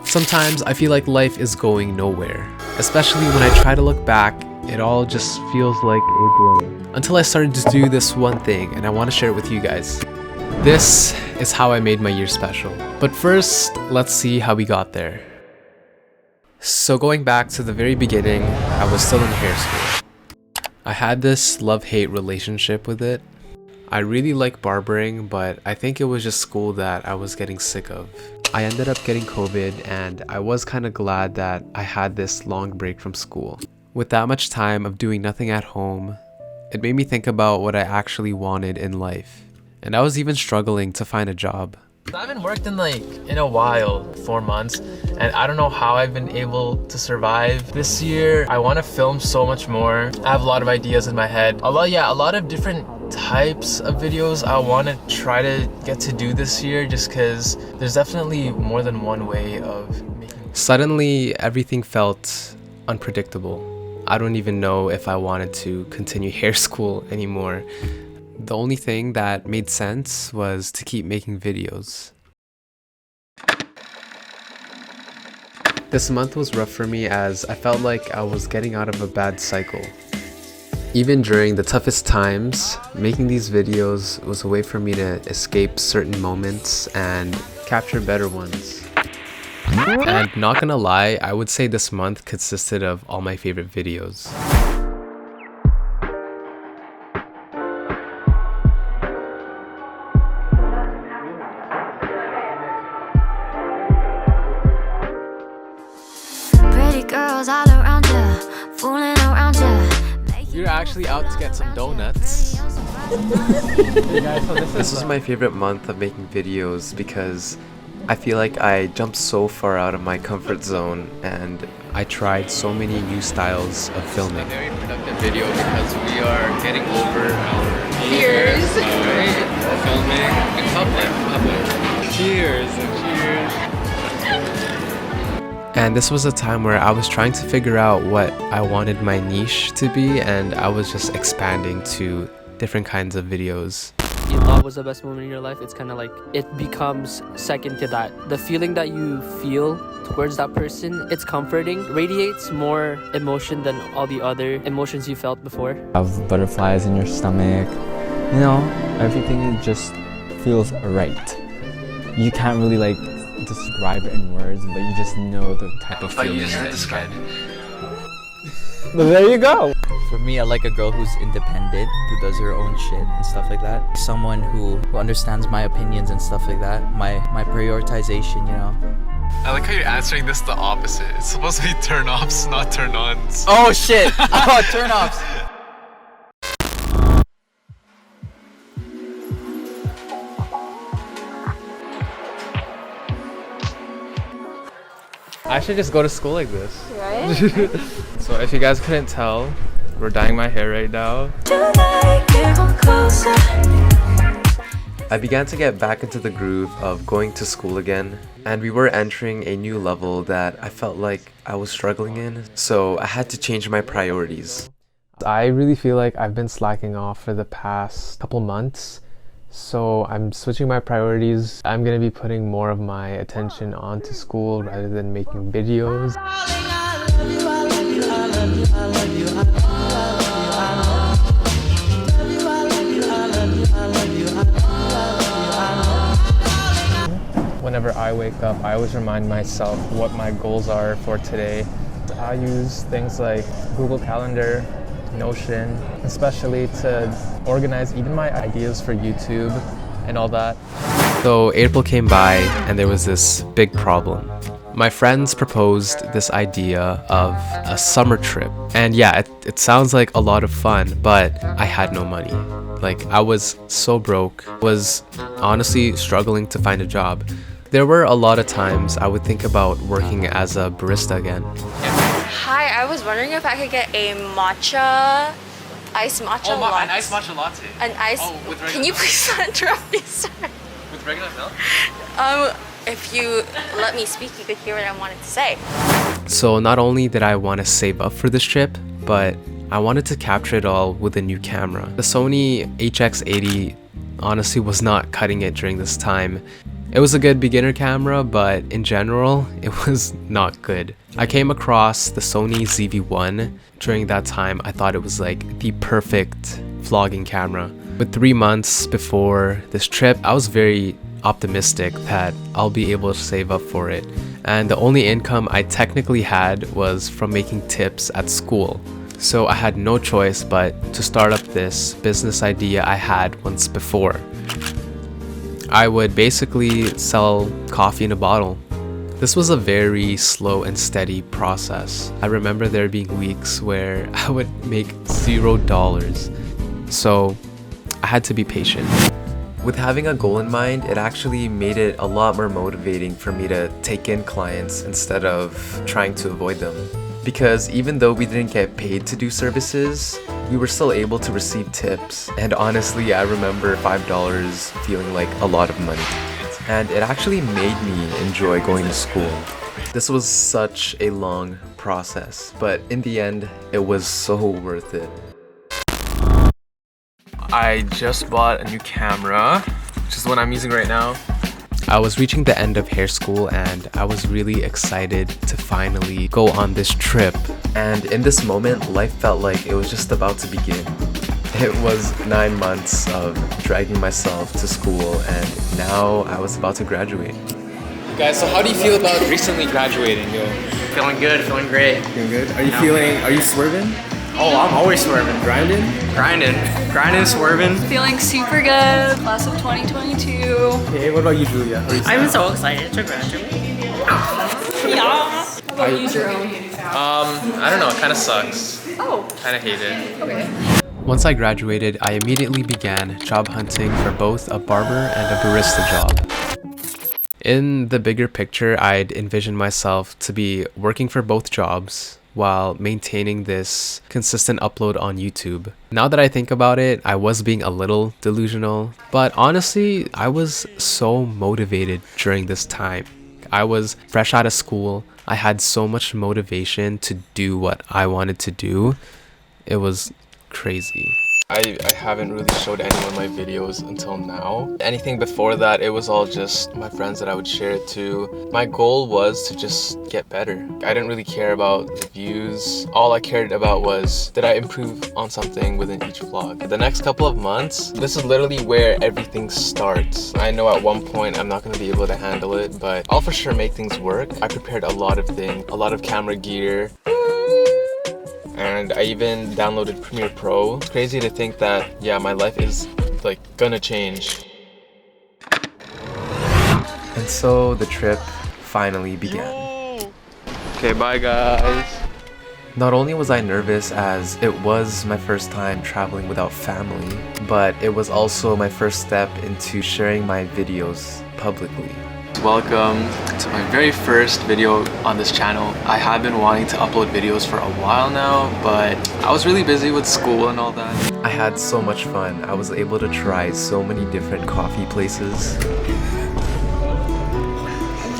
Sometimes I feel like life is going nowhere, especially when I try to look back, it all just feels like a blur. Until I started to do this one thing, and I want to share it with you guys. This is how I made my year special. But first, let's see how we got there. So going back to the very beginning, I was still in hair school. I had this love-hate relationship with it. I really like barbering, but I think it was just school that I was getting sick of. I ended up getting COVID, and I was kind of glad that I had this long break from school. With that much time of doing nothing at home, it made me think about what I actually wanted in life. And I was even struggling to find a job. I haven't worked in a while, 4 months, and I don't know how I've been able to survive. This year, I want to film so much more. I have a lot of ideas in my head. A lot of different types of videos I want to try to get to do this year, just because there's definitely more than one way of making. Suddenly, everything felt unpredictable. I don't even know if I wanted to continue hair school anymore. The only thing that made sense was to keep making videos. This month was rough for me as I felt like I was getting out of a bad cycle. Even during the toughest times, making these videos was a way for me to escape certain moments and capture better ones. And not gonna lie, I would say this month consisted of all my favorite videos. Girls all around you, fooling around you. You're actually out to get some donuts. Hey guys, so this was my favorite month of making videos because I feel like I jumped so far out of my comfort zone and I tried so many new styles of filming. It's a very productive video because we are getting over our Cheers. Filming in public. Cheers. And this was a time where I was trying to figure out what I wanted my niche to be, and I was just expanding to different kinds of videos. You thought was the best moment in your life, it's kind of like it becomes second to that. The feeling that you feel towards that person, it's comforting, radiates more emotion than all the other emotions you felt before. Have butterflies in your stomach, you know, everything just feels right. You can't really describe it in words, but you just know the type of feeling. Describe it. But there you go. For me, I like a girl who's independent, who does her own shit and stuff like that. Someone who understands my opinions and stuff like that. My prioritization, you know. I like how you're answering this the opposite. It's supposed to be turn-offs, not turn-ons. Oh shit! Oh, turn-offs! I should just go to school like this. Right? So if you guys couldn't tell, we're dyeing my hair right now. I began to get back into the groove of going to school again, and we were entering a new level that I felt like I was struggling in, so I had to change my priorities. I really feel like I've been slacking off for the past couple months, so I'm switching my priorities. I'm going to be putting more of my attention onto school rather than making videos. Whenever I wake up, I always remind myself what my goals are for today. I use things like Google Calendar, Notion, especially to organize even my ideas for YouTube and all that. So April came by and there was this big problem. My friends proposed this idea of a summer trip. And yeah, it sounds like a lot of fun, but I had no money. Like, I was so broke, was honestly struggling to find a job. There were a lot of times I would think about working as a barista again. Hi, I was wondering if I could get a matcha, iced matcha latte. An iced matcha latte. An ice. Oh, with regular Can you milk? please not interrupt me, sir? With regular milk? If you let me speak, you could hear what I wanted to say. So not only did I want to save up for this trip, but I wanted to capture it all with a new camera. The Sony HX80 honestly was not cutting it during this time. It was a good beginner camera, but in general, it was not good. I came across the Sony ZV-1. During that time, I thought it was like the perfect vlogging camera. With 3 months before this trip, I was very optimistic that I'll be able to save up for it. And the only income I technically had was from making tips at school. So I had no choice but to start up this business idea I had once before. I would basically sell coffee in a bottle. This was a very slow and steady process. I remember there being weeks where I would make $0. So I had to be patient. With having a goal in mind, it actually made it a lot more motivating for me to take in clients instead of trying to avoid them. Because even though we didn't get paid to do services, we were still able to receive tips. And honestly, I remember $5 feeling like a lot of money. And it actually made me enjoy going to school. This was such a long process, but in the end, it was so worth it. I just bought a new camera, which is the one I'm using right now. I was reaching the end of hair school and I was really excited to finally go on this trip. And in this moment, life felt like it was just about to begin. It was 9 months of dragging myself to school and now I was about to graduate. Guys, so how do you feel about recently graduating? Feeling good, feeling great. Feeling good? Are you swerving? Oh, I'm always swerving. Grinding, swerving. Feeling super good, class of 2022. Okay, what about you, Julia? I'm so excited to graduate. Yeah. How about you, Jerome? I don't know, it kind of sucks. Oh. Kind of hate it. Okay. Once I graduated, I immediately began job hunting for both a barber and a barista job. In the bigger picture, I'd envision myself to be working for both jobs while maintaining this consistent upload on YouTube. Now that I think about it, I was being a little delusional, but honestly, I was so motivated during this time. I was fresh out of school. I had so much motivation to do what I wanted to do. It was crazy. I haven't really showed anyone my videos until now. Anything before that, it was all just my friends that I would share it to. My goal was to just get better. I didn't really care about the views. All I cared about was, did I improve on something within each vlog? The next couple of months, this is literally where everything starts. I know at one point I'm not going to be able to handle it, but I'll for sure make things work. I prepared a lot of things, a lot of camera gear. And I even downloaded Premiere Pro. It's crazy to think that, yeah, my life is like gonna change. And so the trip finally began. Okay, bye guys. Not only was I nervous as it was my first time traveling without family, but it was also my first step into sharing my videos publicly. Welcome to my very first video on this channel. I have been wanting to upload videos for a while now, but I was really busy with school and all that. I had so much fun. I was able to try so many different coffee places. Oh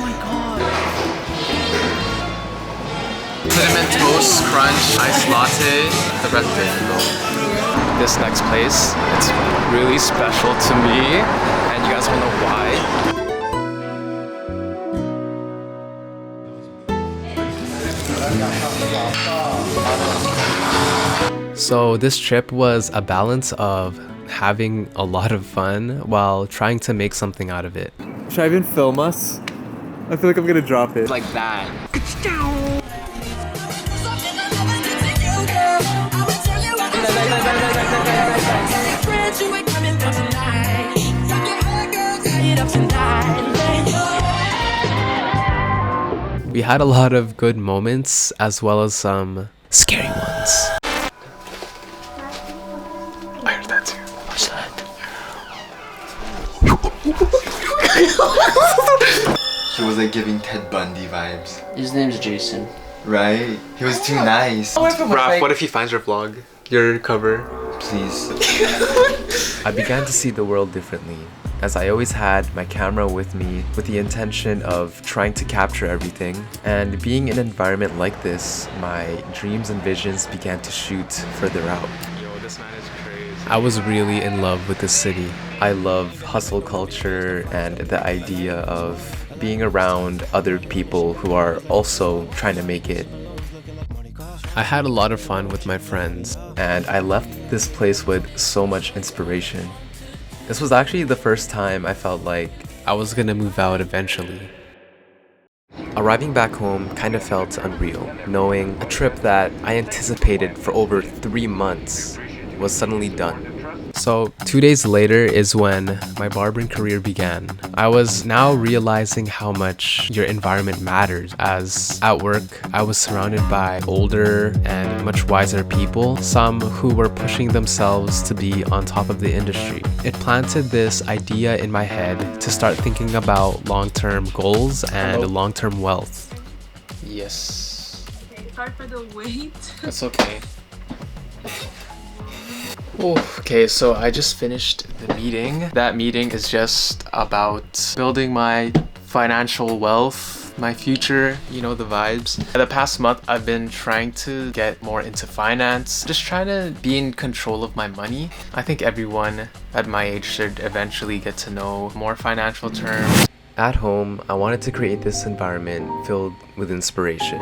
my god. Cinnamon Toast Crunch Iced Latte. The presentation though. This next place, it's really special to me, and you guys will know why. So this trip was a balance of having a lot of fun while trying to make something out of it. Should I even film us? I feel like I'm gonna drop it. Like that. We had a lot of good moments as well as some scary ones. I heard that too. What's that? He was like giving Ted Bundy vibes. His name's Jason. Right? He was too nice. Raph, what if he finds your vlog? Your cover? Please. I began to see the world differently, as I always had my camera with me with the intention of trying to capture everything. And being in an environment like this, my dreams and visions began to shoot further out. Yo, this man is crazy. I was really in love with the city. I love hustle culture and the idea of being around other people who are also trying to make it. I had a lot of fun with my friends, and I left this place with so much inspiration. This was actually the first time I felt like I was gonna move out eventually. Arriving back home kind of felt unreal, knowing a trip that I anticipated for over 3 months was suddenly done. So 2 days later is when my barbering career began. I was now realizing how much your environment matters, as at work I was surrounded by older and much wiser people, some who were pushing themselves to be on top of the industry. It planted this idea in my head to start thinking about long-term goals and long-term wealth. Yes. Sorry for the wait. That's okay. Okay, so I just finished the meeting. That meeting is just about building my financial wealth, my future, you know the vibes. The past month, I've been trying to get more into finance, just trying to be in control of my money. I think everyone at my age should eventually get to know more financial terms. At home, I wanted to create this environment filled with inspiration.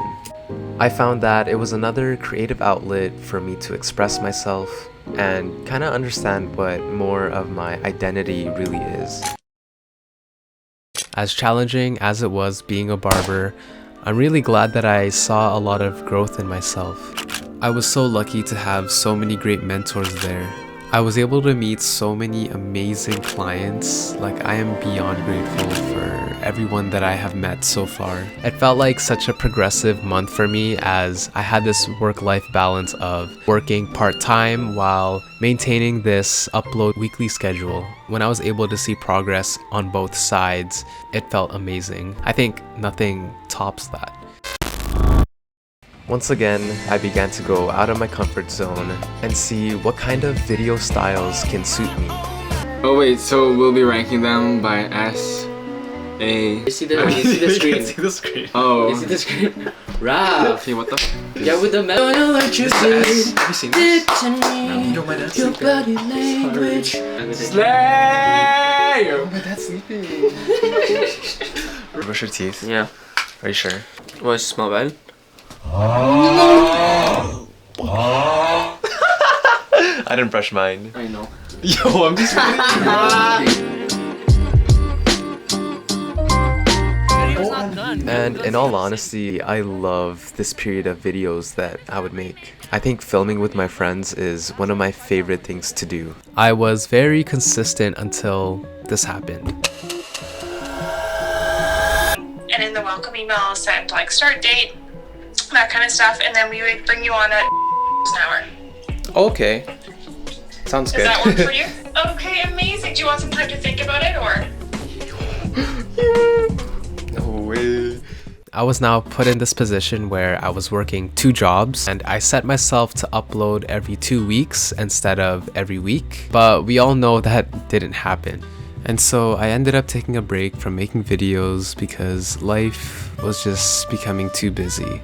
I found that it was another creative outlet for me to express myself and kind of understand what more of my identity really is. As challenging as it was being a barber, I'm really glad that I saw a lot of growth in myself. I was so lucky to have so many great mentors there. I was able to meet so many amazing clients. Like, I am beyond grateful for everyone that I have met so far. It felt like such a progressive month for me, as I had this work-life balance of working part-time while maintaining this upload weekly schedule. When I was able to see progress on both sides, it felt amazing. I think nothing tops that. Once again, I began to go out of my comfort zone and see what kind of video styles can suit me. Oh wait, so we'll be ranking them by S, A... You see the screen? You see the screen. Oh. You see the screen? Raph! Okay, what the f***? Yeah, with the metal. Have you seen this? Yo, my dad's your sleeping. body language. Slay! Yo, my dad's sleeping. Brush your teeth. Yeah. Are you sure? What, smell bad? I didn't brush mine. I know. Yo, I'm just And in all honesty, I love this period of videos that I would make. I think filming with my friends is one of my favorite things to do. I was very consistent until this happened. And in the welcome email, send like start date, that kind of stuff, and then we would bring you on at an hour. Okay. Sounds good. Does that work for you? Okay, amazing. Do you want some time to think about it, or? No way. I was now put in this position where I was working 2 jobs, and I set myself to upload every 2 weeks instead of every week. But we all know that didn't happen. And so I ended up taking a break from making videos because life was just becoming too busy.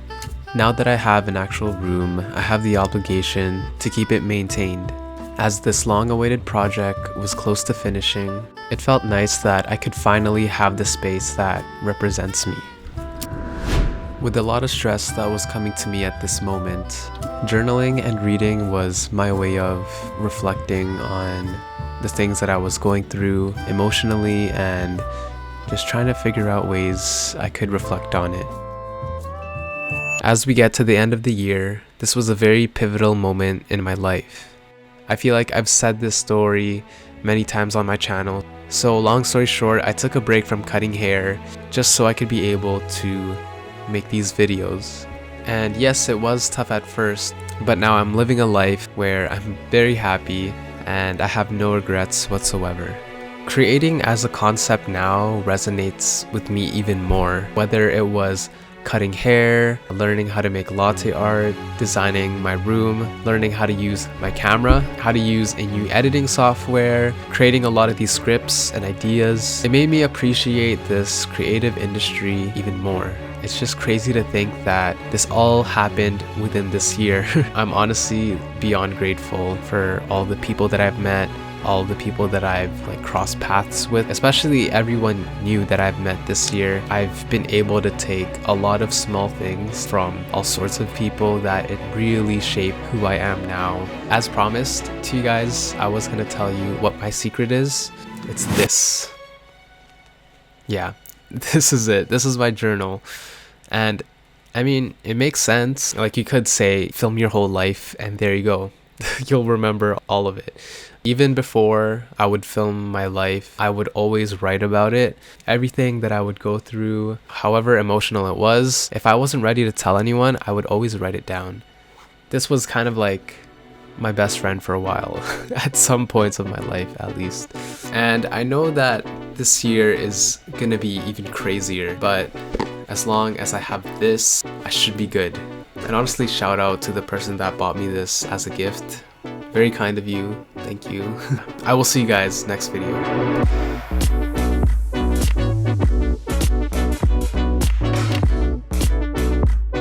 Now that I have an actual room, I have the obligation to keep it maintained. As this long-awaited project was close to finishing, it felt nice that I could finally have the space that represents me. With a lot of stress that was coming to me at this moment, journaling and reading was my way of reflecting on the things that I was going through emotionally and just trying to figure out ways I could reflect on it. As we get to the end of the year, this was a very pivotal moment in my life. I feel like I've said this story many times on my channel. So long story short, I took a break from cutting hair just so I could be able to make these videos. And yes, it was tough at first, but now I'm living a life where I'm very happy and I have no regrets whatsoever. Creating as a concept now resonates with me even more, whether it was cutting hair, learning how to make latte art, designing my room, learning how to use my camera, how to use a new editing software, creating a lot of these scripts and ideas. It made me appreciate this creative industry even more. It's just crazy to think that this all happened within this year. I'm honestly beyond grateful for all the people that I've met, all the people that I've like crossed paths with, especially everyone new that I've met this year. I've been able to take a lot of small things from all sorts of people that it really shaped who I am now. As promised to you guys, I was gonna tell you what my secret is. It's this. Yeah, this is it. This is my journal. And I mean, it makes sense. Like, you could say film your whole life and there you go. You'll remember all of it. Even before I would film my life, I would always write about it. Everything that I would go through, however emotional it was, if I wasn't ready to tell anyone, I would always write it down. This was kind of like my best friend for a while, at some points of my life at least. And I know that this year is gonna be even crazier, but as long as I have this, I should be good. And honestly, shout out to the person that bought me this as a gift. Very kind of you. Thank you. I will see you guys next video.